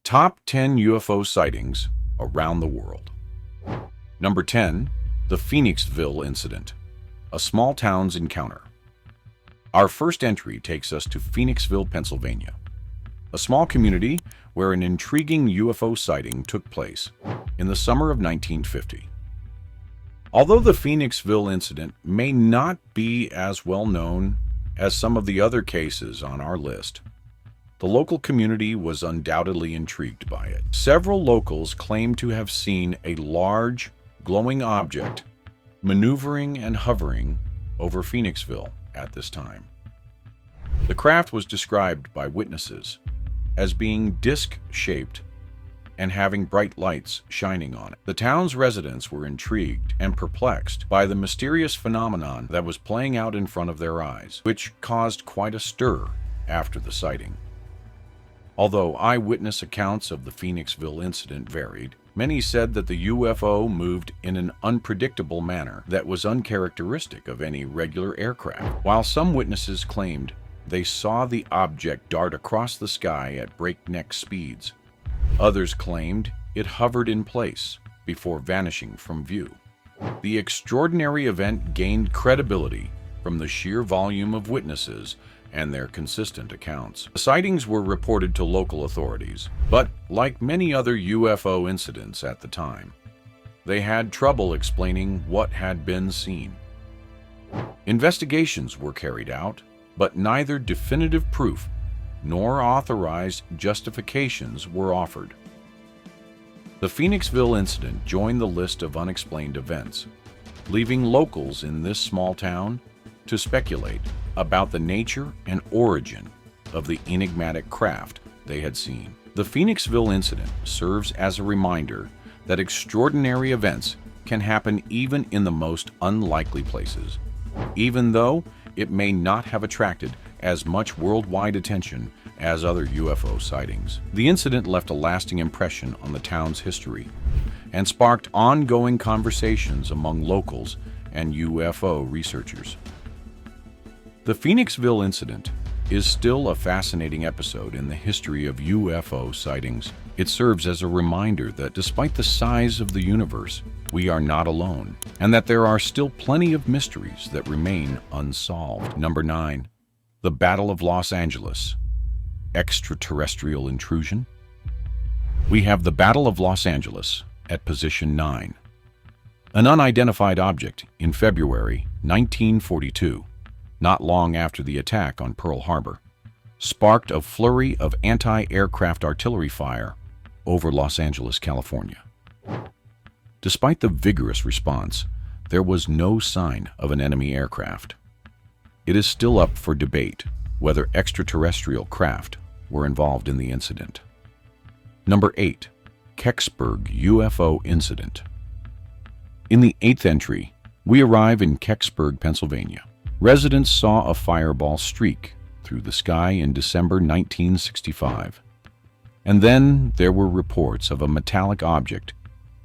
Top 10 UFO sightings around the world. Number 10. The Phoenixville Incident, a small town's encounter. Our first entry takes us to Phoenixville, Pennsylvania, a small community where an intriguing UFO sighting took place in the summer of 1950. Although the Phoenixville incident may not be as well known as some of the other cases on our list, the local community was undoubtedly intrigued by it. Several locals claimed to have seen a large, glowing object maneuvering and hovering over Phoenixville at this time. The craft was described by witnesses as being disc-shaped and having bright lights shining on it. The town's residents were intrigued and perplexed by the mysterious phenomenon that was playing out in front of their eyes, which caused quite a stir after the sighting. Although eyewitness accounts of the Phoenixville incident varied, many said that the UFO moved in an unpredictable manner that was uncharacteristic of any regular aircraft, while some witnesses claimed they saw the object dart across the sky at breakneck speeds. Others claimed it hovered in place before vanishing from view. The extraordinary event gained credibility from the sheer volume of witnesses and their consistent accounts. The sightings were reported to local authorities, but like many other UFO incidents at the time, they had trouble explaining what had been seen. Investigations were carried out, but neither definitive proof nor authorized justifications were offered. The Phoenixville incident joined the list of unexplained events, leaving locals in this small town to speculate about the nature and origin of the enigmatic craft they had seen. The Phoenixville incident serves as a reminder that extraordinary events can happen even in the most unlikely places, even though it may not have attracted as much worldwide attention as other UFO sightings. The incident left a lasting impression on the town's history and sparked ongoing conversations among locals and UFO researchers. The Phoenixville incident is still a fascinating episode in the history of UFO sightings. It serves as a reminder that despite the size of the universe, we are not alone, and that there are still plenty of mysteries that remain unsolved. Number 9. The Battle of Los Angeles. Extraterrestrial intrusion. We have the Battle of Los Angeles at position 9. An unidentified object in February 1942, not long after the attack on Pearl Harbor, sparked a flurry of anti-aircraft artillery fire over Los Angeles, California. Despite the vigorous response, there was no sign of an enemy aircraft. It is still up for debate whether extraterrestrial craft were involved in the incident. Number 8. Kecksburg UFO Incident. In the 8th entry, we arrive in Kecksburg, Pennsylvania. Residents saw a fireball streak through the sky in December 1965. And then there were reports of a metallic object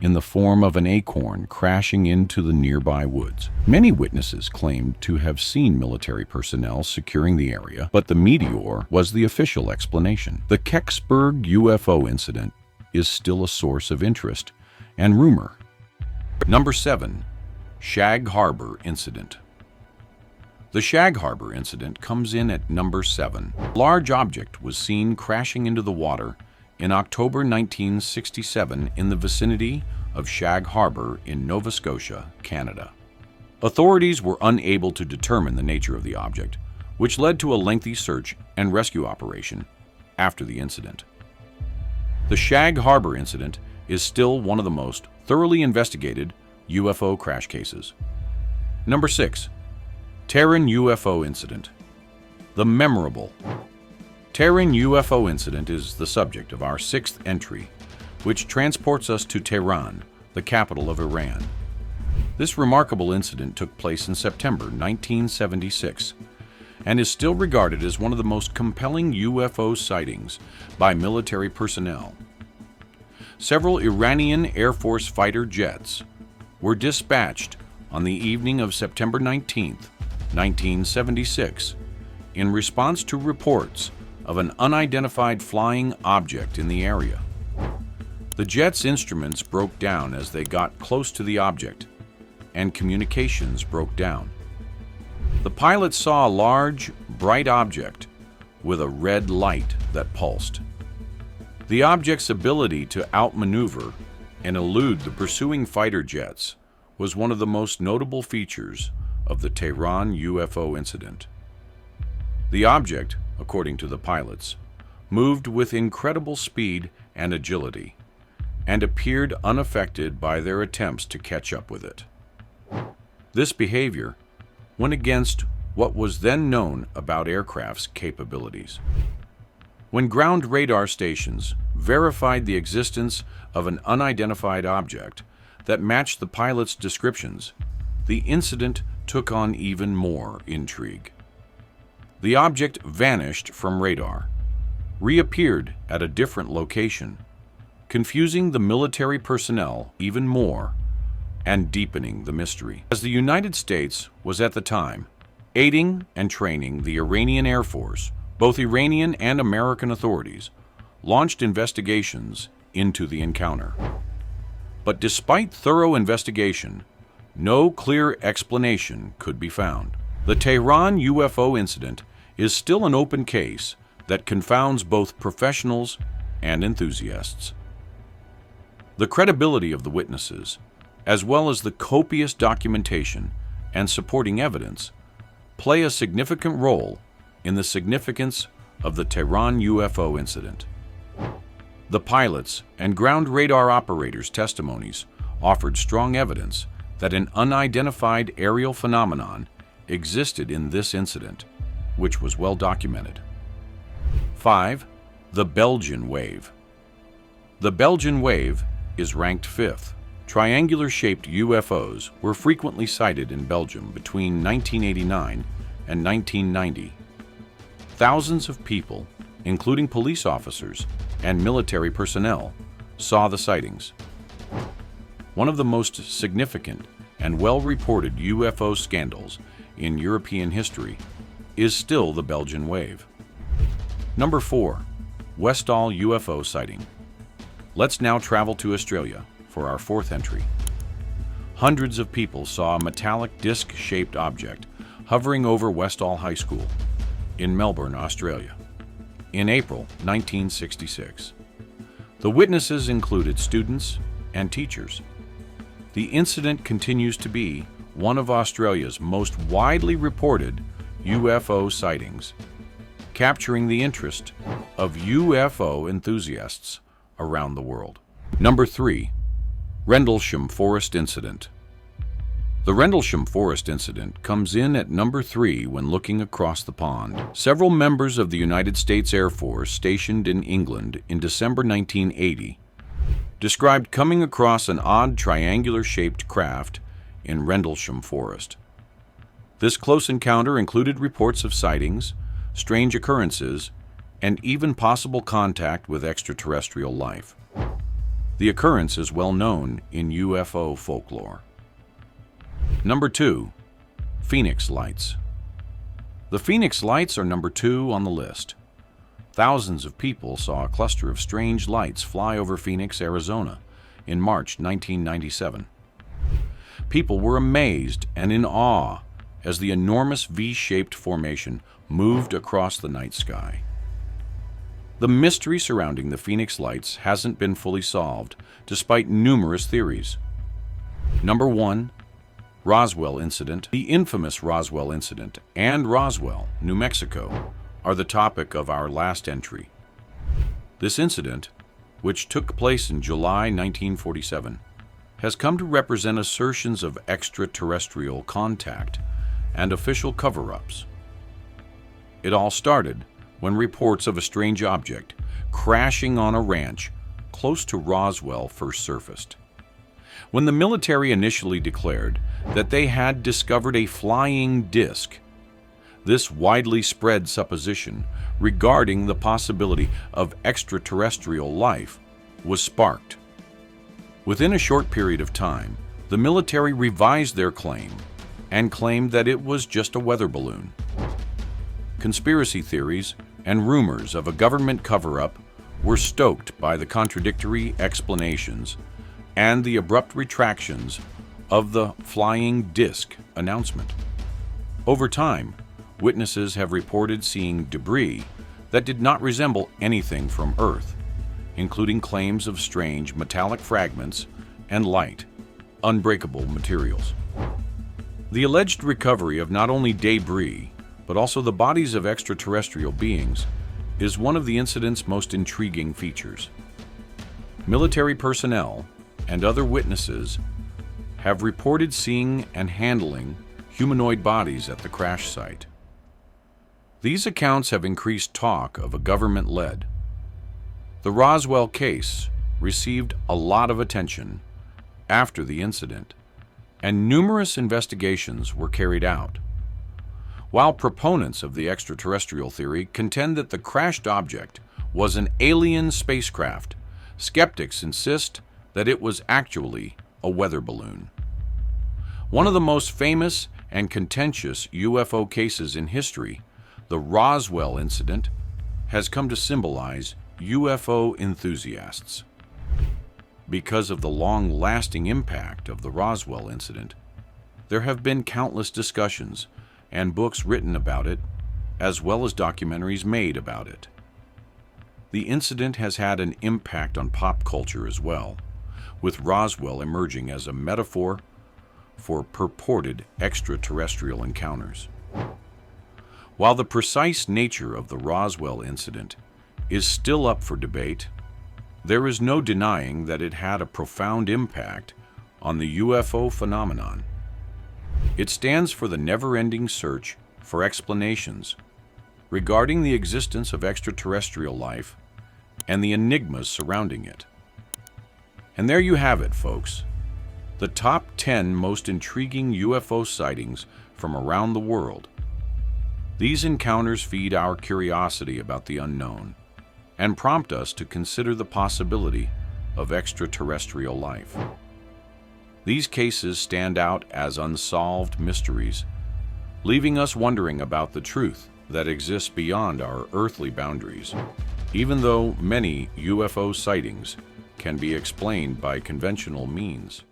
in the form of an acorn crashing into the nearby woods. Many witnesses claimed to have seen military personnel securing the area, but the meteor was the official explanation. The Kecksburg UFO incident is still a source of interest and rumor. Number 7. Shag Harbor Incident. The Shag Harbor incident comes in at number 7. A large object was seen crashing into the water in October 1967 in the vicinity of Shag Harbor in Nova Scotia, Canada. Authorities were unable to determine the nature of the object, which led to a lengthy search and rescue operation after the incident. The Shag Harbor incident is still one of the most thoroughly investigated UFO crash cases. Number 6. Tehran UFO Incident. The memorable Tehran UFO incident is the subject of our 6th entry, which transports us to Tehran, the capital of Iran. This remarkable incident took place in September 1976 and is still regarded as one of the most compelling UFO sightings by military personnel. Several Iranian Air Force fighter jets were dispatched on the evening of September 19, 1976, in response to reports of an unidentified flying object in the area. The jet's instruments broke down as they got close to the object, and communications broke down. The pilots saw a large, bright object with a red light that pulsed. The object's ability to outmaneuver and elude the pursuing fighter jets was one of the most notable features of the Tehran UFO incident. The object, according to the pilots, moved with incredible speed and agility, and appeared unaffected by their attempts to catch up with it. This behavior went against what was then known about aircraft's capabilities. When ground radar stations verified the existence of an unidentified object that matched the pilot's descriptions, the incident took on even more intrigue. The object vanished from radar, reappeared at a different location, confusing the military personnel even more and deepening the mystery. As the United States was at the time aiding and training the Iranian Air Force, both Iranian and American authorities launched investigations into the encounter. But despite thorough investigation, no clear explanation could be found. The Tehran UFO incident is still an open case that confounds both professionals and enthusiasts. The credibility of the witnesses, as well as the copious documentation and supporting evidence, play a significant role in the significance of the Tehran UFO incident. The pilots and ground radar operators' testimonies offered strong evidence that an unidentified aerial phenomenon existed in this incident, which was well documented. 5. The Belgian wave. The Belgian wave is ranked 5th. Triangular-shaped UFOs were frequently sighted in Belgium between 1989 and 1990. Thousands of people, including police officers and military personnel, saw the sightings. One of the most significant and well-reported UFO scandals in European history is still the Belgian wave. Number 4. Westall UFO sighting. Let's now travel to Australia for our 4th entry. Hundreds of people saw a metallic disc-shaped object hovering over Westall High School in Melbourne, Australia, in April 1966. The witnesses included students and teachers. The incident continues to be one of Australia's most widely reported UFO sightings, capturing the interest of UFO enthusiasts around the world. Number 3. Rendlesham Forest Incident. The Rendlesham Forest Incident comes in at number 3 when looking across the pond. Several members of the United States Air Force stationed in England in December 1980 described coming across an odd triangular-shaped craft in Rendlesham Forest. This close encounter included reports of sightings, strange occurrences, and even possible contact with extraterrestrial life. The occurrence is well known in UFO folklore. Number 2. Phoenix Lights. The Phoenix Lights are number 2 on the list. Thousands of people saw a cluster of strange lights fly over Phoenix, Arizona in March 1997. People were amazed and in awe as the enormous V-shaped formation moved across the night sky. The mystery surrounding the Phoenix Lights hasn't been fully solved, despite numerous theories. Number 1. Roswell Incident. The infamous Roswell Incident and Roswell, New Mexico, are the topic of our last entry. This incident, which took place in July 1947, has come to represent assertions of extraterrestrial contact and official cover-ups. It all started when reports of a strange object crashing on a ranch close to Roswell first surfaced. When the military initially declared that they had discovered a flying disc, this widely spread supposition regarding the possibility of extraterrestrial life was sparked. Within a short period of time, the military revised their claim and claimed that it was just a weather balloon. Conspiracy theories and rumors of a government cover-up were stoked by the contradictory explanations and the abrupt retractions of the flying disc announcement. Over time, witnesses have reported seeing debris that did not resemble anything from Earth, including claims of strange metallic fragments and light, unbreakable materials. The alleged recovery of not only debris, but also the bodies of extraterrestrial beings is one of the incident's most intriguing features. Military personnel and other witnesses have reported seeing and handling humanoid bodies at the crash site. These accounts have increased talk of a government-led. The Roswell case received a lot of attention after the incident, and numerous investigations were carried out. While proponents of the extraterrestrial theory contend that the crashed object was an alien spacecraft, skeptics insist that it was actually a weather balloon. One of the most famous and contentious UFO cases in history, the Roswell incident, has come to symbolize UFO enthusiasts. Because of the long-lasting impact of the Roswell incident, there have been countless discussions and books written about it, as well as documentaries made about it. The incident has had an impact on pop culture as well, with Roswell emerging as a metaphor for purported extraterrestrial encounters. While the precise nature of the Roswell incident is still up for debate, there is no denying that it had a profound impact on the UFO phenomenon. It stands for the never-ending search for explanations regarding the existence of extraterrestrial life and the enigmas surrounding it. And there you have it, folks. The top 10 most intriguing UFO sightings from around the world. These encounters feed our curiosity about the unknown and prompt us to consider the possibility of extraterrestrial life. These cases stand out as unsolved mysteries, leaving us wondering about the truth that exists beyond our earthly boundaries, even though many UFO sightings can be explained by conventional means.